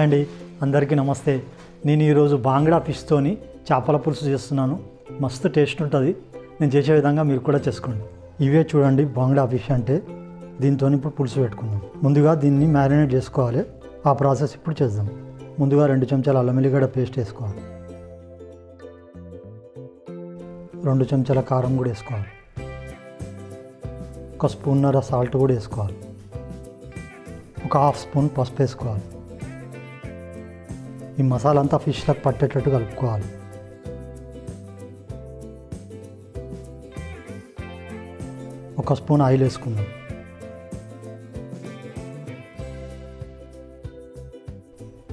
అండి, అందరికీ నమస్తే. నేను ఈరోజు బాంగ్డా ఫిష్తోని చేపల పులుసు చేస్తున్నాను. మస్తు టేస్ట్ ఉంటుంది. నేను చేసే విధంగా మీరు కూడా చేసుకోండి. ఇవే చూడండి బాంగ్డా ఫిష్ అంటే. దీంతో ఇప్పుడు పులుసు పెట్టుకుందాం. ముందుగా దీన్ని మ్యారినేట్ చేసుకోవాలి. ఆ ప్రాసెస్ ఇప్పుడు చేద్దాం. ముందుగా 2 చెంచాల అల్లం వెల్లిగడ్డ పేస్ట్ వేసుకోవాలి. 2 చెంచాల కారం కూడా వేసుకోవాలి. 1 స్పూన్నర సాల్ట్ కూడా వేసుకోవాలి. 1 హాఫ్ స్పూన్ పసుపు వేసుకోవాలి. ఈ మసాలా అంతా ఫిష్లకు పట్టేటట్టు కలుపుకోవాలి. ఒక స్పూన్ ఆయిల్ వేసుకుందాం.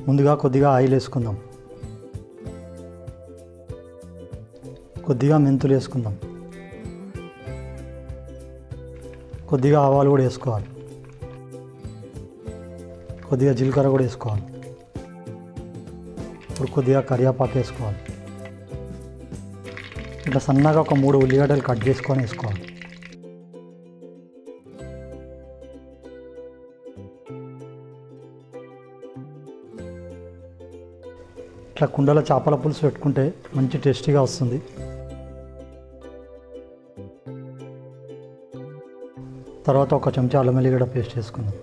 ముందుగా కొద్దిగా ఆయిల్ వేసుకుందాం. కొద్దిగా మెంతులు వేసుకుందాం. కొద్దిగా ఆవాలు కూడా వేసుకోవాలి. కొద్దిగా జీలకర్ర కూడా వేసుకోవాలి. ఇప్పుడు కొద్దిగా కరివేపాకు వేసుకోవాలి. ఇట్లా సన్నగా ఒక 3 ఉల్లిగడ్డలు కట్ చేసుకొని వేసుకోవాలి. ఇట్లా కుండలో చేపల పులుసు పెట్టుకుంటే మంచి టేస్టీగా వస్తుంది. తర్వాత 1 చెంచా అల్లం వెల్లిగడ్డ పేస్ట్ వేసుకుందాం.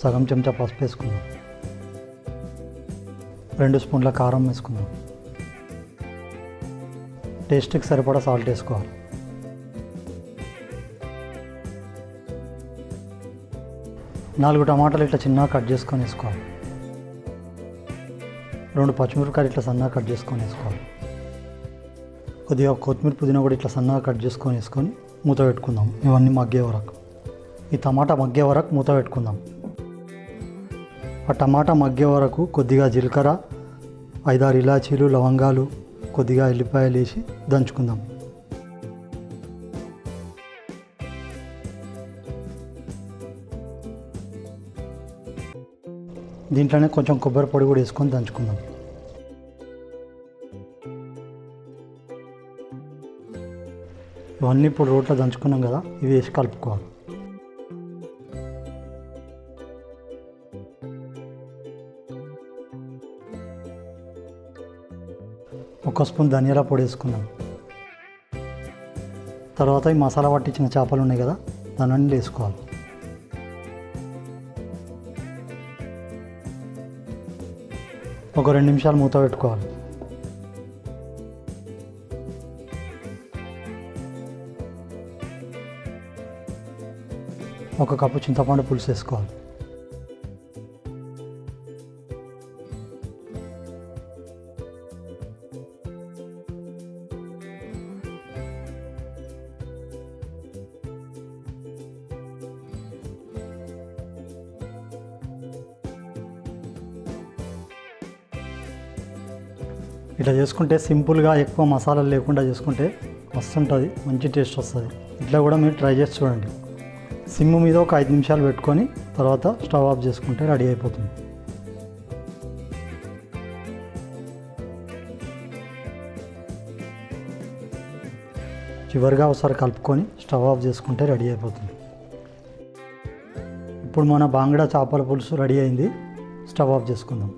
సగం చెంచా పసుపు వేసుకుందాం. 2 స్పూన్ల కారం వేసుకుందాం. టేస్ట్కి సరిపడా సాల్ట్ వేసుకోవాలి. నాలుగు టమాటాలు ఇట్లా చిన్నగా కట్ చేసుకొని వేసుకోవాలి. 2 పచ్చిమిరపకాయలు ఇట్లా సన్నగా కట్ చేసుకొని వేసుకోవాలి. కొద్దిగా కొత్తిమీర పుదీనా కూడా ఇట్లా సన్నగా కట్ చేసుకొని వేసుకొని మూత పెట్టుకుందాం. ఇవన్నీ మగ్గే వరకు, ఈ టమాటా మగ్గే వరకు మూత పెట్టుకుందాం. ఆ టమాటా మగ్గే వరకు కొద్దిగా జీలకర్ర, 5-6 ఇలాచీలు, లవంగాలు, కొద్దిగా ఎల్లిపాయలు వేసి దంచుకుందాం. దీంట్లోనే కొంచెం కొబ్బరి పొడి కూడా వేసుకొని దంచుకుందాం. ఇవన్నీ ఇప్పుడు రోట్లో దంచుకున్నాం కదా, ఇవి వేసి కలుపుకోవాలి. ఒక స్పూన్ ధనియాల పొడి వేసుకుందాం. తర్వాత ఈ మసాలా పట్టించిన చేపలు ఉన్నాయి కదా, దాన్ని వేసుకోవాలి. ఒక 2 నిమిషాలు మూత పెట్టుకోవాలి. ఒక కప్పు చింతపండు పులుసు వేసుకోవాలి. ఇట్లా చేసుకుంటే సింపుల్గా ఎక్కువ మసాలాలు లేకుండా చేసుకుంటే మస్తు ఉంటుంది, మంచి టేస్ట్ వస్తుంది. ఇట్లా కూడా మీరు ట్రై చేసి చూడండి. సిమ్ మీద ఒక 5 నిమిషాలు పెట్టుకొని తర్వాత స్టవ్ ఆఫ్ చేసుకుంటే రెడీ అయిపోతుంది. చివరిగా ఒకసారి కలుపుకొని స్టవ్ ఆఫ్ చేసుకుంటే రెడీ అయిపోతుంది. ఇప్పుడు మన బాంగ్డా చేపల పులుసు రెడీ అయింది. స్టవ్ ఆఫ్ చేసుకుందాం.